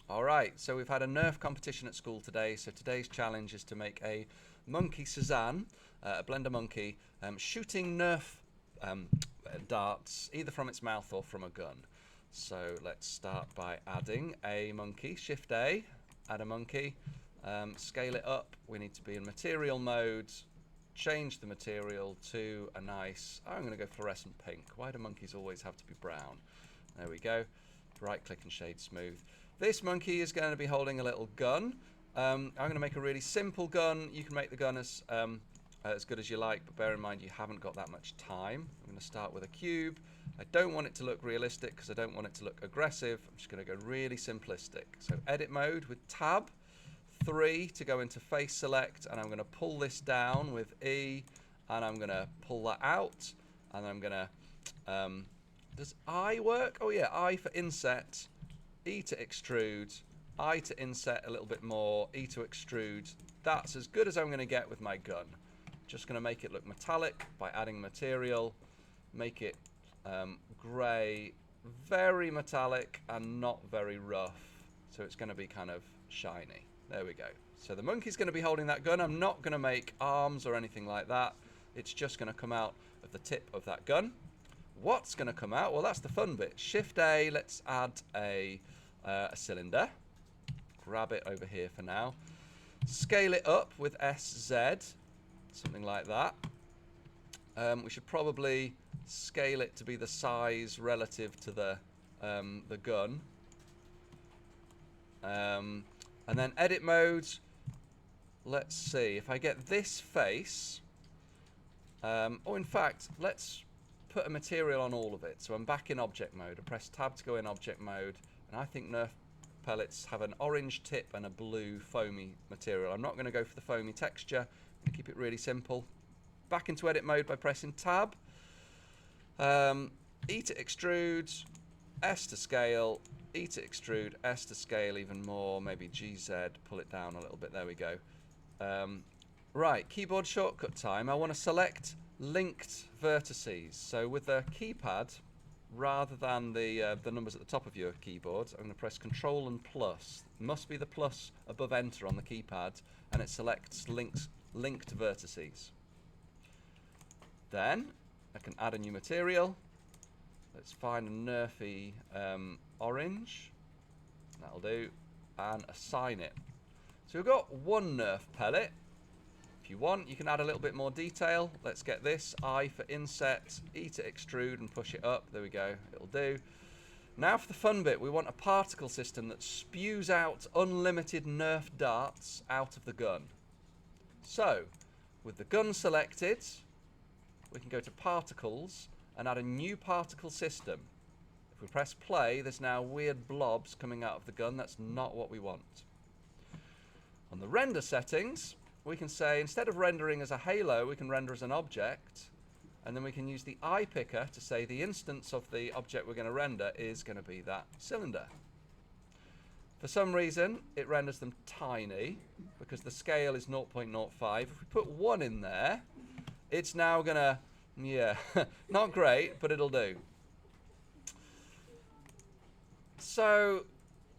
Alright, so we've had a Nerf competition at school today, so today's challenge is to make a monkey Suzanne, a blender monkey, shooting Nerf darts, either from its mouth or from a gun. So let's start by adding a monkey, Shift A, add a monkey, scale it up. We need to be in material mode, change the material to a nice, I'm going to go fluorescent pink. Why do monkeys always have to be brown? There we go, right click and shade smooth. This monkey is going to be holding a little gun. I'm going to make a really simple gun. You can make the gun as good as you like, but bear in mind you haven't got that much time. I'm going to start with a cube. I don't want it to look realistic because I don't want it to look aggressive. I'm just going to go really simplistic. So edit mode with tab, 3 to go into face select, and I'm going to pull this down with E, and I'm going to pull that out, and I'm going to, does I work? Oh yeah, I for inset. E to extrude, I to inset a little bit more, E to extrude. That's as good as I'm going to get with my gun. Just going to make it look metallic by adding material, make it grey, very metallic and not very rough. So it's going to be kind of shiny. There we go. So the monkey's going to be holding that gun. I'm not going to make arms or anything like that. It's just going to come out of the tip of that gun. What's going to come out? Well, that's the fun bit. Shift A, let's add a cylinder. Grab it over here for now. Scale it up with SZ, something like that. We should probably scale it to be the size relative to the gun. And then edit mode. Let's see if I get this face. Or in fact, let's put a material on all of it. So I'm back in object mode. I press tab to go in object mode, and I think Nerf pellets have an orange tip and a blue foamy material. I'm not going to go for the foamy texture. I'm going to keep it really simple. Back into edit mode by pressing tab, E to extrude, S to scale, E to extrude, S to scale even more, maybe GZ, pull it down a little bit, there we go. Right, keyboard shortcut time. I want to select linked vertices. So with the keypad, rather than the numbers at the top of your keyboard, I'm going to press Control and plus. It must be the plus above Enter on the keypad, and it selects linked vertices. Then I can add a new material. Let's find a Nerfy orange. That'll do, and assign it. So we've got one Nerf pellet. If you want, you can add a little bit more detail. Let's get this. I for inset, E to extrude and push it up. There we go. It'll do. Now for the fun bit, we want a particle system that spews out unlimited Nerf darts out of the gun. So, with the gun selected, we can go to particles and add a new particle system. If we press play, there's now weird blobs coming out of the gun. That's not what we want. On the render settings, we can say, instead of rendering as a halo, we can render as an object, and then we can use the eye picker to say the instance of the object we're going to render is going to be that cylinder. For some reason, it renders them tiny, because the scale is 0.05. If we put 1 in there, it's now going to, yeah, not great, but it'll do. So,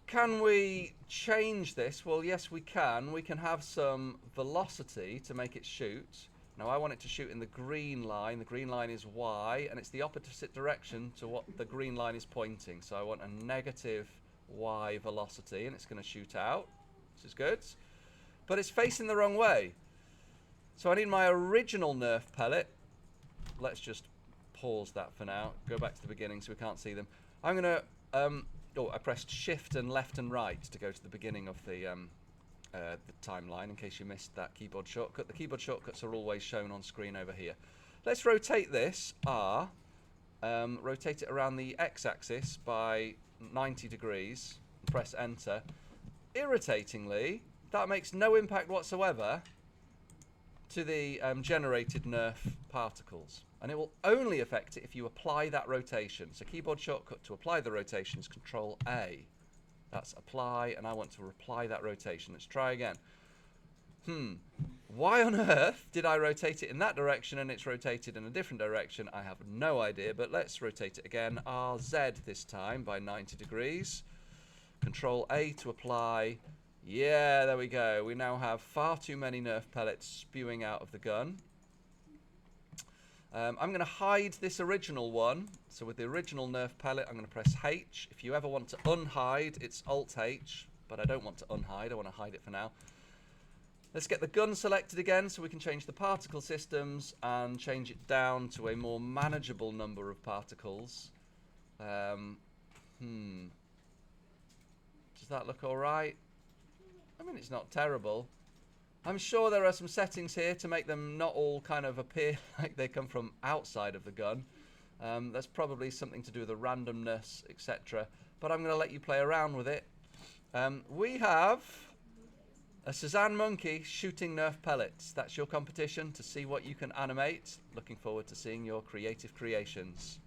can we change this? Well, yes, we can. We can have some velocity to make it shoot. Now, I want it to shoot in the green line. The green line is Y, and it's the opposite direction to what the green line is pointing. So I want a negative Y velocity, and it's going to shoot out. This is good. But it's facing the wrong way. So I need my original Nerf pellet. Let's just pause that for now. Go back to the beginning so we can't see them. I'm going to... I pressed shift and left and right to go to the beginning of the timeline, in case you missed that keyboard shortcut. The keyboard shortcuts are always shown on screen over here. Let's rotate this, R, rotate it around the x-axis by 90 degrees, and press enter. Irritatingly, that makes no impact whatsoever to the generated Nerf particles. And it will only affect it if you apply that rotation. So keyboard shortcut to apply the rotation is Control A. That's apply, and I want to apply that rotation. Let's try again. Why on earth did I rotate it in that direction and it's rotated in a different direction? I have no idea, but let's rotate it again. RZ this time by 90 degrees. Control A to apply. Yeah, there we go. We now have far too many Nerf pellets spewing out of the gun. I'm going to hide this original one. So with the original Nerf pellet, I'm going to press H. If you ever want to unhide, it's Alt-H. But I don't want to unhide. I want to hide it for now. Let's get the gun selected again so we can change the particle systems and change it down to a more manageable number of particles. Does that look all right? I mean, it's not terrible. I'm sure there are some settings here to make them not all kind of appear like they come from outside of the gun. That's probably something to do with the randomness, etc. But I'm going to let you play around with it. We have a Cezanne monkey shooting Nerf pellets. That's your competition to see what you can animate. Looking forward to seeing your creative creations.